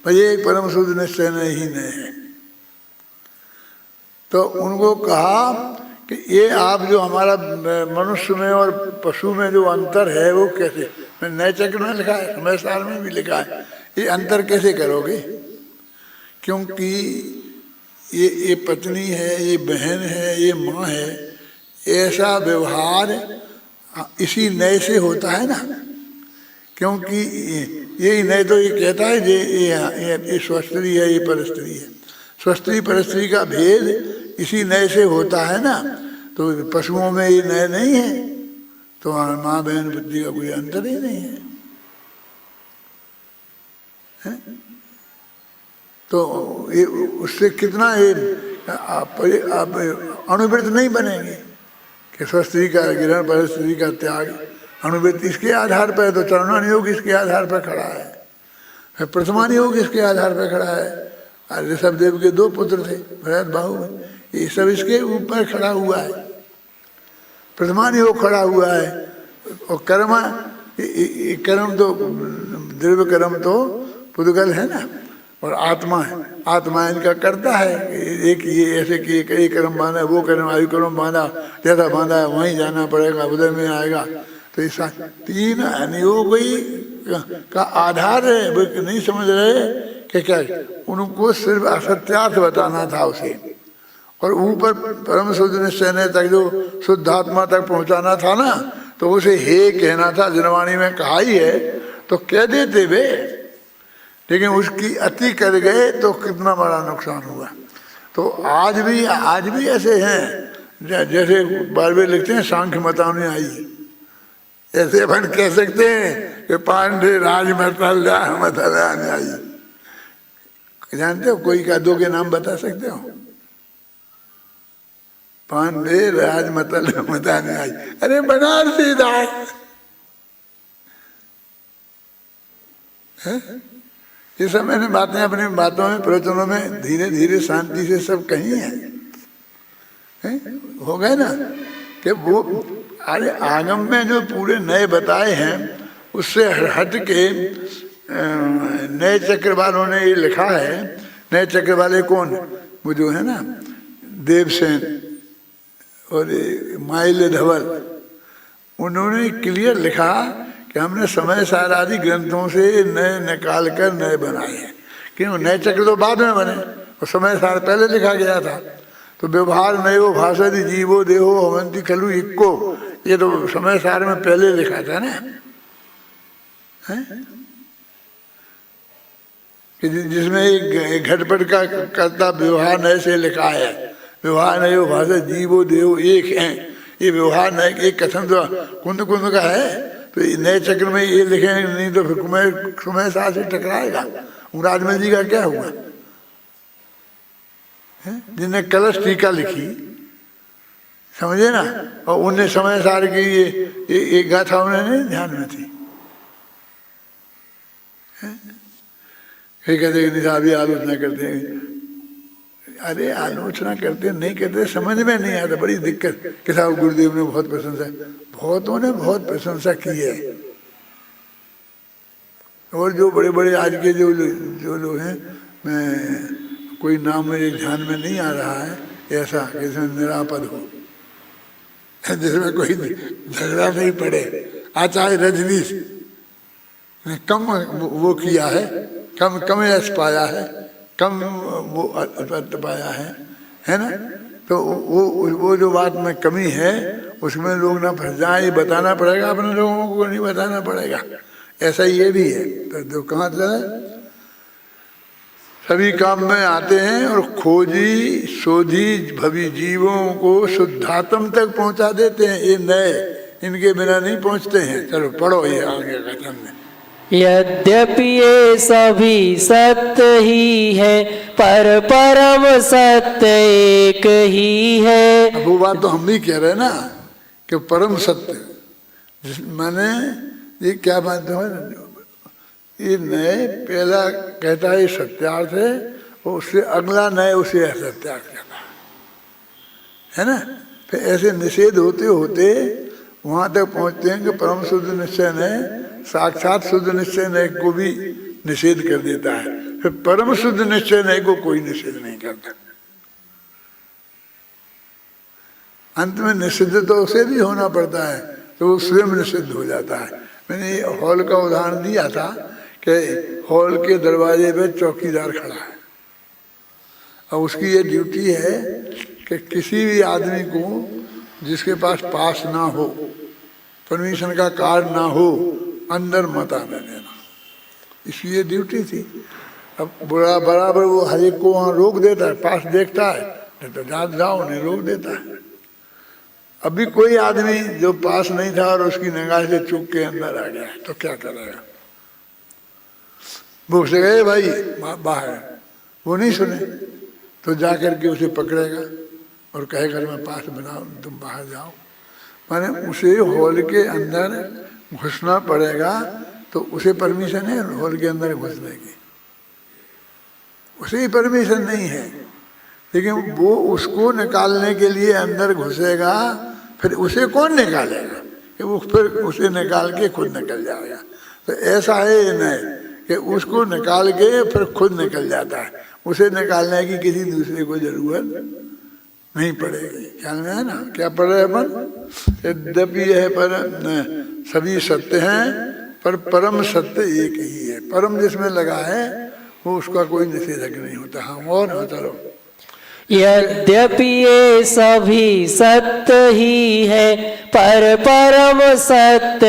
S2: पर ये परम शुद्ध निश्चय नहीं नए है। तो उनको कहा कि ये आप जो हमारा मनुष्य में और पशु में जो अंतर है वो कैसे, मैं नए चक्र में लिखा है, समय सार में भी लिखा है, ये अंतर कैसे करोगे? क्योंकि ये पत्नी है, ये बहन है, ये माँ है, ऐसा व्यवहार इसी नए से होता है ना। क्योंकि यही नए तो ये कहता है ये स्वस्त्री है, ये परस्त्री है। स्वस्त्री परस्त्री का भेद इसी नए से होता है ना। तो पशुओं में ये नए नहीं है, तो माँ बहन बुद्धि का कोई अंतर ही नहीं है, है? तो ये उससे कितना ये आप अनुवृत्त नहीं बनेंगे कि स्वस्त्री का ग्रहण परस्त्री का त्याग। अनुवृत्त इसके आधार पर, तो चरणान योग इसके आधार पर खड़ा है, प्रथमान योग इसके आधार पर खड़ा है। ऋषभ देव के दो पुत्र थे, भरत बाहु, ये सब इसके ऊपर खड़ा हुआ है। प्रथमान योग खड़ा हुआ है। और कर्म, कर्म तो द्रव्य कर्म तो पुद्गल है ना, और आत्मा है, आत्मा इनका करता है। एक ये ऐसे कि कई कर्म बांधा, वो कर्म आयु कर्म बांधा, जैसा बांधा है वहीं जाना पड़ेगा, उधर में आएगा। तो इस तीन अनियोग का आधार है। वो नहीं समझ रहे कि क्या उनको सिर्फ असत्यार्थ बताना था उसे, और ऊपर परम शुद्ध निश्चय तक जो शुद्धात्मा तक पहुंचाना था ना, तो उसे हे कहना था। जनवाणी में कहा ही है तो कह देते वे, लेकिन उसकी अति कर गए तो कितना बड़ा नुकसान हुआ। तो आज भी ऐसे हैं, जैसे बारवे लिखते हैं सांख्य मताने आई, ऐसे अपन कह सकते हैं कि पांडे राज मतलाने आई। जानते हो कोई का दो के नाम बता सकते हो? पांडे राज मताने आई, अरे बनारसी दास, है? ये सब मैंने बातें अपनी बातों में प्रवचनों में धीरे धीरे शांति से सब कही है, हो गए ना कि वो अरे आगम में जो पूरे नए बताए हैं उससे हट के नए चक्र वालों ने ये लिखा है। नए चक्र वाले कौन? वो जो है ना देवसेन और माइल धवल, उन्होंने क्लियर लिखा कि हमने समय सार आदि ग्रंथों से नए निकाल कर नए बनाए हैं। क्यों? नए चक्र तो बाद में बने और समय सार पहले लिखा गया था। तो व्यवहार नयो भाषति जीवो देहो हवंती खलु इक्को, ये तो समय सार में पहले लिखा था ना, है? कि जिसमें एक घटपट का करता व्यवहार नए से लिखा है। व्यवहार नयो भाषा जीवो देहो एक है, ये व्यवहार नए एक कथन तो कुंद कुंद का है। तो नए चक्र में ये लिखेंगे नहीं तो फिर कुमेर साल से टकराएगा। राजमल जी का क्या हुआ? जिन्हें कलश टीका लिखी, समझे ना, और उन्हें समय सार की ये गाथा उन्हें नहीं ध्यान में थी। फिर कहते निशाबी आलोचना करते हैं। अरे आलोचना करते नहीं करते समझ में नहीं आता, बड़ी दिक्कत। कि साहब गुरुदेव ने बहुत प्रशंसा, बहुतों ने बहुत प्रशंसा की है। और जो बड़े बड़े आज के जो लोग हैं, मैं कोई नाम मेरे ध्यान में नहीं आ रहा है ऐसा जिसमें निरापद हो, जिसमें कोई झगड़ा नहीं पड़े। आचार्य रजनीश ने कम वो किया है, कम यश पाया है, कम वो अर्थ पाया है ना। तो वो जो बात में कमी है उसमें लोग ना फंस जाए, ये बताना पड़ेगा, अपने लोगों को नहीं बताना पड़ेगा। ऐसा ये भी है। तो कहाँ चले? सभी काम में आते हैं और खोजी शोधी भवी जीवों को शुद्धात्म तक पहुंचा देते हैं। ये नए, इनके बिना नहीं पहुंचते हैं। चलो पढ़ो ये आगे कथन में।
S3: यद्यपि ये सभी सत्य ही है, पर परम सत्य एक ही है।
S2: अब वो बात तो हम भी कह रहे हैं ना कि परम सत्य, माने ये क्या बात है? ये नए पहला कहता है सत्यार्थ है, और उससे अगला नए उसे असत्यार्थ कहता है ना। फिर ऐसे निषेध होते होते वहां तक पहुंचते हैं कि परम शुद्ध निश्चय ने साक्षात शुद्ध निश्चय नय को भी निषेध कर देता है। फिर परम शुद्ध निश्चय नय को कोई निषेध नहीं करता। अंत में निषिद्ध तो उसे भी होना पड़ता है, तो वो स्वयं निषिद्ध हो जाता है। मैंने हॉल का उदाहरण दिया था कि हॉल के दरवाजे पे चौकीदार खड़ा है और उसकी ये ड्यूटी है कि किसी भी आदमी को जिसके पास ना हो, परमिशन का कार्ड ना हो, अंदर मत आने देना, इसकी ये ड्यूटी थी। अब बराबर वो हर एक को वहाँ रोक देता है, पास देखता है, नहीं तो जाओ नहीं रोक देता है। अभी कोई आदमी जो पास नहीं था और उसकी निगाह से चूक के अंदर आ गया तो क्या करेगा? वो से गए भाई बाहर, वो नहीं सुने तो जा करके उसे पकड़ेगा और कहेगा मैं पास बनाओ, तुम बाहर जाओ। माने उसे हॉल के अंदर घुसना पड़ेगा, तो उसे परमिशन है हॉल के अंदर घुसने की? उसे ही परमिशन नहीं है, लेकिन वो उसको निकालने के लिए अंदर घुसेगा, फिर उसे कौन निकालेगा? कि वो फिर उसे निकाल के खुद निकल जाएगा। तो ऐसा है ये नहीं कि उसको निकाल के फिर खुद निकल जाता है, उसे निकालने की किसी दूसरे को जरूरत नहीं पड़ेगी। ख्याल में है ना? क्या पढ़ रहे अपन? यद्यपि यह पर सभी सत्य हैं, पर परम सत्य एक ही है। परम जिसमें लगा है वो उसका कोई निषेधक नहीं होता। हाँ और चलो।
S3: यद्यपि ये सभी सत्य ही है, पर परम सत्य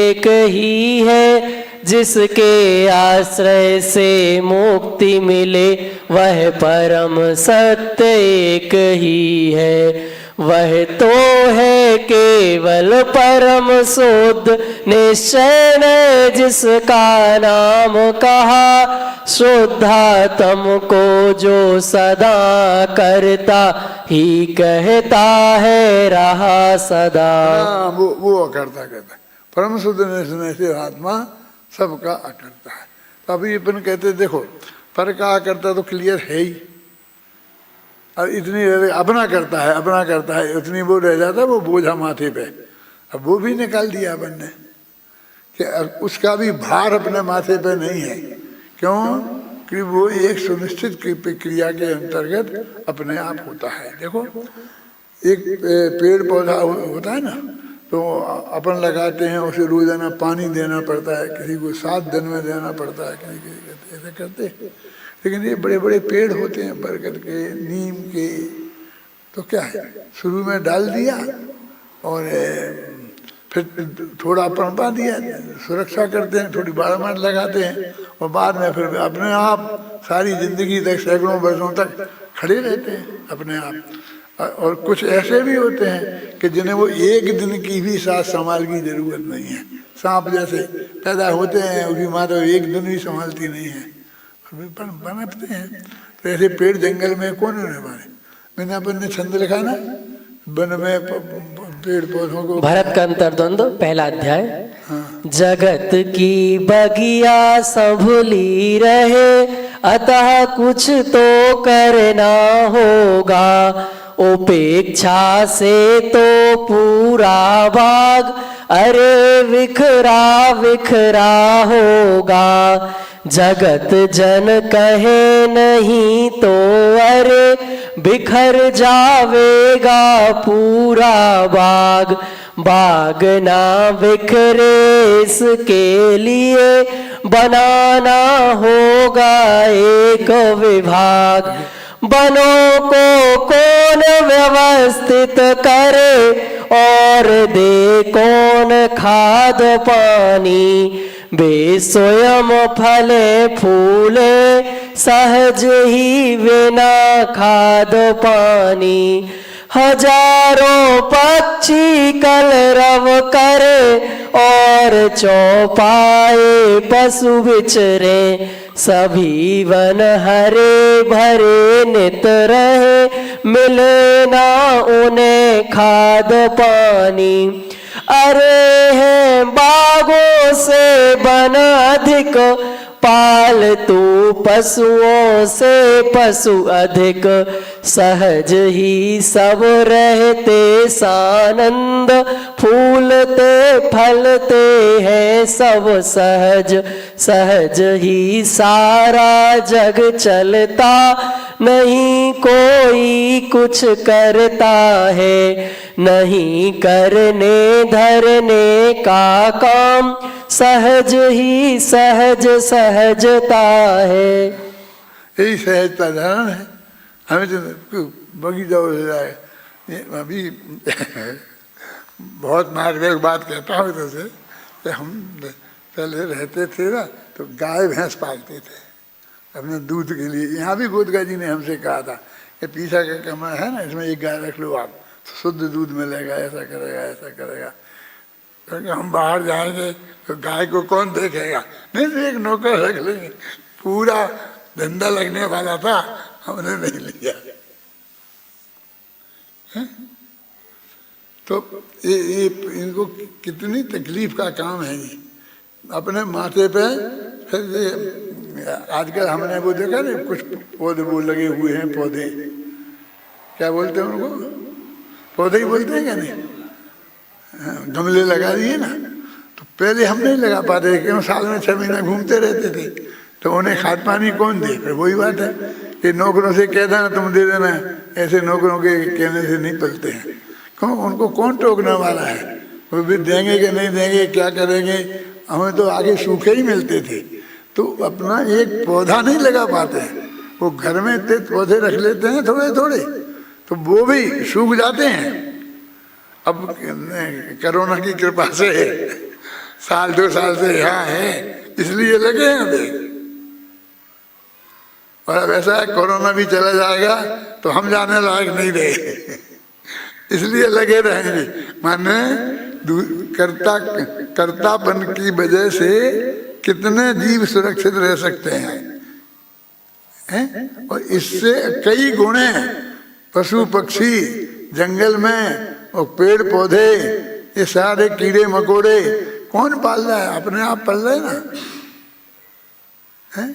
S3: एक ही है। जिसके आश्रय से मुक्ति मिले, वह परम सत्य एक ही है। वह तो है केवल परम शुद्ध निश्चय ने जिसका नाम कहा। शुद्धात्म को जो सदा करता ही कहता है रहा सदा।
S2: वो अकर्ता कहता है। परम शुद्ध निश्चय से आत्मा सबका अकर्ता है। अभी अपन कहते देखो पर कहा करता तो क्लियर है ही, और इतनी अपना करता है उतनी वो रह जाता है वो बोझा माथे पे। अब वो भी निकाल दिया अपन ने कि उसका भी भार अपने माथे पे नहीं है। क्यों कि वो एक सुनिश्चित क्रिया के अंतर्गत अपने आप होता है। देखो एक पेड़ पौधा होता है ना, तो अपन लगाते हैं, उसे रोजाना पानी देना पड़ता है, किसी को 7 दिन में देना पड़ता है, किसी ऐसे करते हैं। लेकिन ये बड़े बड़े पेड़ होते हैं बरगद के, नीम के, तो क्या है शुरू में डाल दिया और फिर थोड़ा पनपा दिया, सुरक्षा करते हैं, थोड़ी बारहमास लगाते हैं, और बाद में फिर अपने आप सारी जिंदगी तक सैकड़ों वर्षों तक खड़े रहते हैं अपने आप। और कुछ ऐसे भी होते हैं कि जिन्हें वो एक दिन की भी साथ संभाल की जरूरत नहीं है। सांप जैसे पैदा होते हैं, उसकी माँ तो एक दिन भी संभालती नहीं है, बनपते हैं। तो ऐसे पेड़ जंगल में कौन होने वाले। मैंने अपन ने छंद लिखा ना, वन में पेड़ पौधों को।
S3: भरत का अंतर्द्वंद पहला अध्याय।
S2: हाँ।
S3: जगत की बगिया संभली रहे, अतः कुछ तो करना होगा, उपेक्षा से तो पूरा बाग अरे बिखरा बिखरा होगा। जगत जन कहे नहीं तो अरे बिखर जावेगा पूरा बाग। बाग ना बिखरे इसके लिए बनाना होगा एक विभाग। बनों को कौन व्यवस्थित करे और दे कौन खाद पानी। वे स्वयं फले फूले सहज ही बिना खाद पानी। हजारों पक्षी कलरव करे और चौपाए पशु बिचरे। सभी वन हरे भरे नित रहे, मिले ना उन्हें खाद पानी। अरे हैं बागों से बन अधिक, पालतू पशुओं से पशु अधिक। सहज ही सब रहते सानंद, फूलते फलते हैं सब सहज। सहज ही सारा जग चलता, नहीं कोई कुछ करता है। नहीं करने धरने का काम, सहज ही सहज सहजता है।
S2: यही सहजता धरण है। हमें तो बगीचा हो जाए। अभी बहुत मार्ग बात कहता हूँ तुझसे कि हम पहले रहते थे ना, तो गाय भैंस पालते थे अपने दूध के लिए। यहाँ भी गोदगा जी ने हमसे कहा था कि पीछा का कमरा है ना, इसमें एक गाय रख लो, आप शुद्ध दूध मिलेगा, ऐसा करेगा ऐसा करेगा। क्योंकि हम बाहर जाएंगे तो गाय को कौन देखेगा। नहीं तो एक नौकर रख लेंगे। पूरा धंधा लगने वाला था, हमने नहीं लिया। तो ये इनको कितनी तकलीफ का काम है ये अपने माथे पे। फिर ये आजकल हमने वो देखा नहीं, कुछ पौधे वो लगे हुए हैं, पौधे क्या बोलते हैं उनको, पौधे ही बोलते हैं क्या नहीं, गमले लगा दिए ना। तो पहले हम नहीं लगा पाते, क्यों साल में 6 महीना घूमते रहते थे, तो उन्हें खाद पानी कौन दे। फिर वही बात है कि नौकरों से कह देना तुम दे देना, ऐसे नौकरों के कहने से नहीं पलते हैं। क्यों, उनको कौन टोकने वाला है, वो भी देंगे कि नहीं देंगे, क्या करेंगे। हमें तो आगे सूखे ही मिलते थे, तो अपना एक पौधा नहीं लगा पाते। वो घर में इतने पौधे रख लेते हैं थोड़े थोड़े, तो वो भी सूख जाते हैं। अब कोरोना की कृपा से 1-2 साल से यहाँ है, इसलिए लगे हैं अभी। और अब ऐसा है कोरोना भी चला जाएगा तो हम जाने लायक नहीं रहे, इसलिए लगे रहेंगे। माने कर्तापन की वजह से कितने जीव सुरक्षित रह सकते हैं, और इससे कई गुणे पशु पक्षी जंगल में और पेड़ पौधे, ये सारे कीड़े मकोड़े कौन पाल रहा है, अपने आप पाल रहे ना। हैं?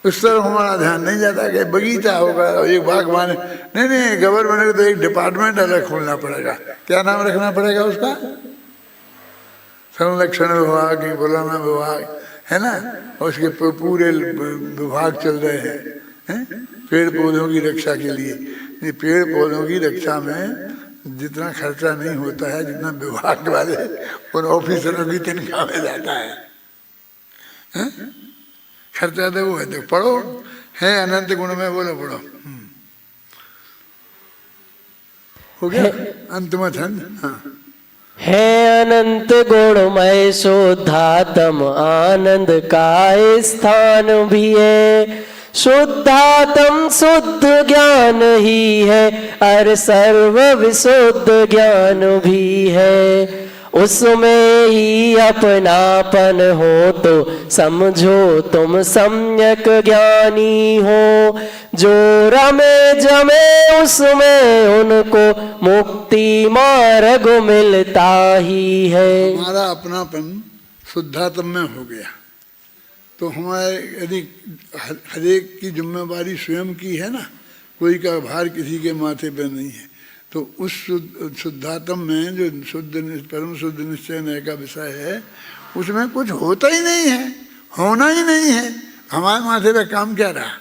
S2: उस तरफ हमारा ध्यान नहीं जाता कि बगीचा होगा और एक बागवान है। नहीं नहीं, गवर्नमेंट को तो एक डिपार्टमेंट अलग खोलना पड़ेगा। क्या नाम रखना पड़ेगा उसका? संरक्षण विभाग, फलाना विभाग, है ना। उसके पूरे विभाग चल रहे हैं पेड़ पौधों की रक्षा के लिए। ये पेड़ पौधों की रक्षा में जितना खर्चा नहीं होता है जितना विभाग वाले उन ऑफिसरों की तनख्वाह में जाता है, खर्चा तो वो है। तो पढ़ो, है अनंत गुण में, बोलो पढ़ो। हो गया अंतिम छंद। हाँ,
S3: है अनंत गुणमय शुद्धात्म आनंद का स्थान भी है। शुद्धात्म शुद्ध ज्ञान ही है और सर्व विशुद्ध ज्ञान भी है। उसमें ही अपनापन हो तो समझो तुम सम्यक ज्ञानी हो। जो रमे जमे उसमें उनको मुक्ति मार्ग मिलता ही है।
S2: हमारा अपनापन शुद्धात्म में हो गया तो हमारे यदि हरेक की जिम्मेवारी स्वयं की है ना, कोई का भार किसी के माथे पर नहीं है, तो उस शुद्धात्म में जो शुद्ध परम शुद्ध निश्चय नय का विषय है उसमें कुछ होता ही नहीं है, होना ही नहीं है। हमारे माथे पे काम क्या रहा?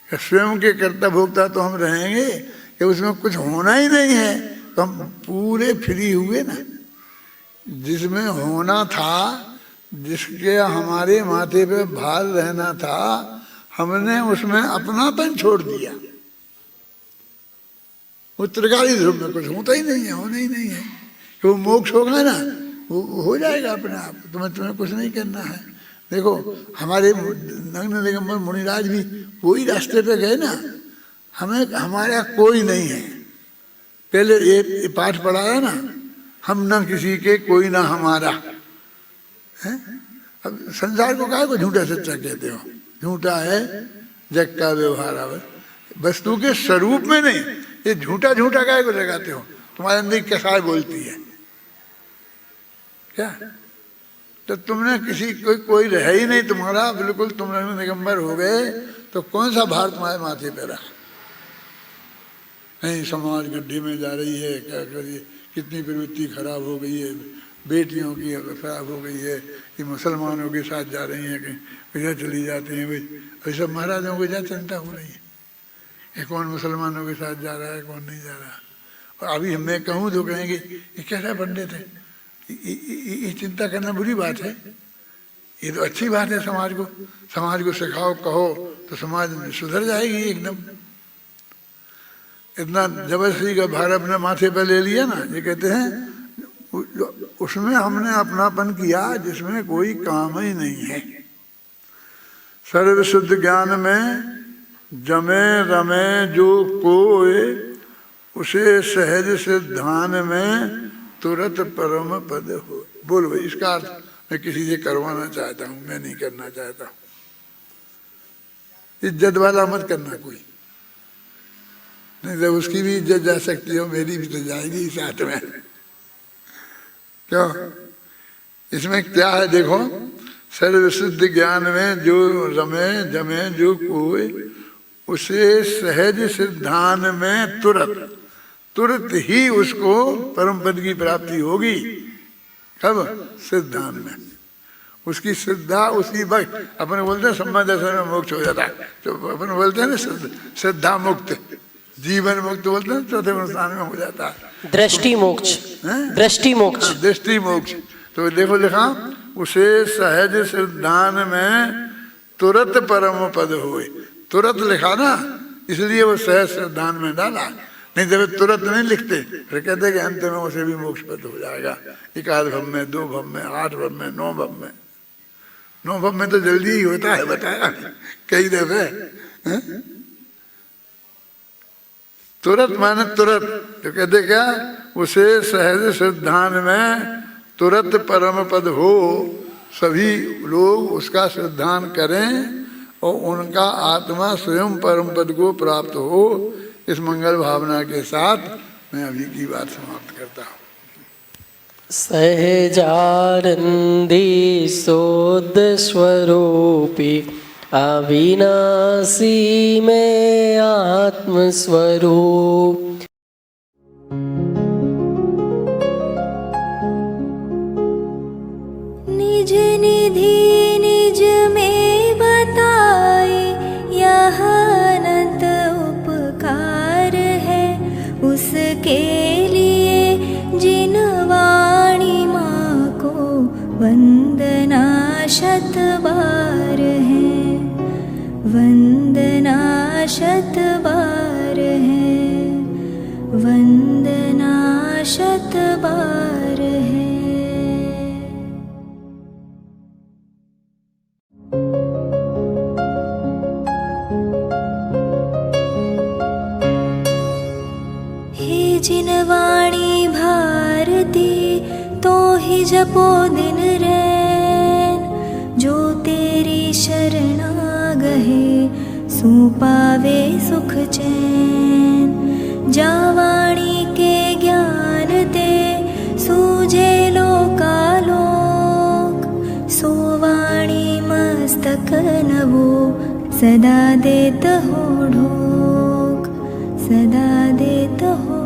S2: स्वयं के कर्ता भोक्ता तो हम रहेंगे कि उसमें कुछ होना ही नहीं है, तो हम पूरे फ्री हुए ना। जिसमें होना था, जिसके हमारे माथे पे भार रहना था, हमने उसमें अपनापन छोड़ दिया। उत्तरकारी ध्रुव में कुछ होता ही नहीं है, होना ही नहीं है। कि वो मोक्ष होगा ना, वो हो जाएगा अपने आप। तुम्हें कुछ नहीं करना है। देखो हमारे नग्न दिगंबर मुनिराज भी वही रास्ते पे गए ना। हमें हमारा कोई नहीं है। पहले ये पाठ पढ़ाया ना, हम न किसी के, कोई ना हमारा है। अब संसार को काहे को झूठा सच्चा कहते हो? झूठा है जग का व्यवहार, वस्तु के स्वरूप में नहीं। ये झूठा झूठा काहे को लगाते हो? तुम्हारे अंदर कैसा बोलती है क्या? तो तुमने किसी कोई रह ही नहीं तुम्हारा, बिल्कुल तुम दिगंबर हो गए, तो कौन सा भार तुम्हारे माथे पे रहा? नहीं, समाज गड्ढे में जा रही है, क्या करिए, कितनी प्रवृत्ति खराब हो गई है, बेटियों की खराब हो गई है, कि मुसलमानों के साथ जा रही हैं, कहीं इधर चली जाते हैं। भाई अभी सब महाराजों को क्या चिंता हो रही है कि कौन मुसलमानों के साथ जा रहा है, कौन नहीं जा रहा। और अभी मैं कहूँ तो कहेंगे ये कैसा पंडित है, ये चिंता करना बुरी बात है। ये तो अच्छी बात है। समाज को सिखाओ, कहो तो समाज सुधर जाएगी एकदम। इतना जबरदस्ती का भार अपने माथे पर ले लिया ना। ये कहते हैं उसमें हमने अपनापन किया जिसमें कोई काम ही नहीं है। सर्व शुद्ध ज्ञान में जमे रमे जो कोय, उसे सहज सिद्धान में तुरंत परम पद हो। बोल भाई, इसका अर्थ मैं किसी से करवाना चाहता हूँ, मैं नहीं करना चाहता हूँ। इज्जत वाला मत करना कोई, नहीं तो उसकी भी इज्जत जा सकती हो, मेरी भी तो जाएगी साथ में। क्यों? इसमें क्या है देखो, सर्वशुद्ध ज्ञान में जो रमे जमे जो कोई, उसे सहज सिद्धान में तुरंत ही उसको परम पद की प्राप्ति होगी। कब? सिद्धान में। उसकी श्रद्धा उसी वक्त, अपन बोलते हैं सम्मा दर्शन में मोक्ष हो जाता है, तो अपन बोलते हैं ना श्रद्धा मुक्त, जीवन मुक्त बोलते हैं, चौथे स्थान में हो जाता है।
S3: दृष्टि मोक्ष, दृष्टि मोक्ष,
S2: दृष्टि मोक्ष। तो देखो लिखा, उसे सहज सिद्धान में तुरंत परम पद होए। तुरंत लिखा ना, इसलिए वो सहज सिद्धान में डाला। नहीं जब तुरंत नहीं लिखते फिर कहते कि अंत में उसे भी मोक्ष पद हो जाएगा। 1 आध भव में, 2 भव में, 8 भव में, 9 भव में। 9 भव में तो जल्दी ही होता है, बताया कई दफे। तुरंत माने तुरंत, तो कहते क्या, उसे सहज सिद्धान में तुरंत परम पद हो। सभी लोग उसका सिद्धान करें और उनका आत्मा स्वयं परम पद को प्राप्त हो। इस मंगल भावना के साथ मैं अभी की बात समाप्त करता हूँ।
S3: सहजानंदी सोद स्वरूपी अविनाशी में आत्मस्वरूप।
S1: निज निधि निज में बताए यह अनंत उपकार है, उसके लिए जिन वाणी माँ को वंदना शत बार है, वंदना शत बार है, वंदना शत बार है। हे जिन वाणी भारती तो ही जपो दिन रैन, जो तेरी शरणा गहे सो पावे सुख चैन। जा वाणी के ज्ञान ते सूझे लोकालोक, सो वाणी मस्तक नवो सदा देत हो ढोक, सदा देत हो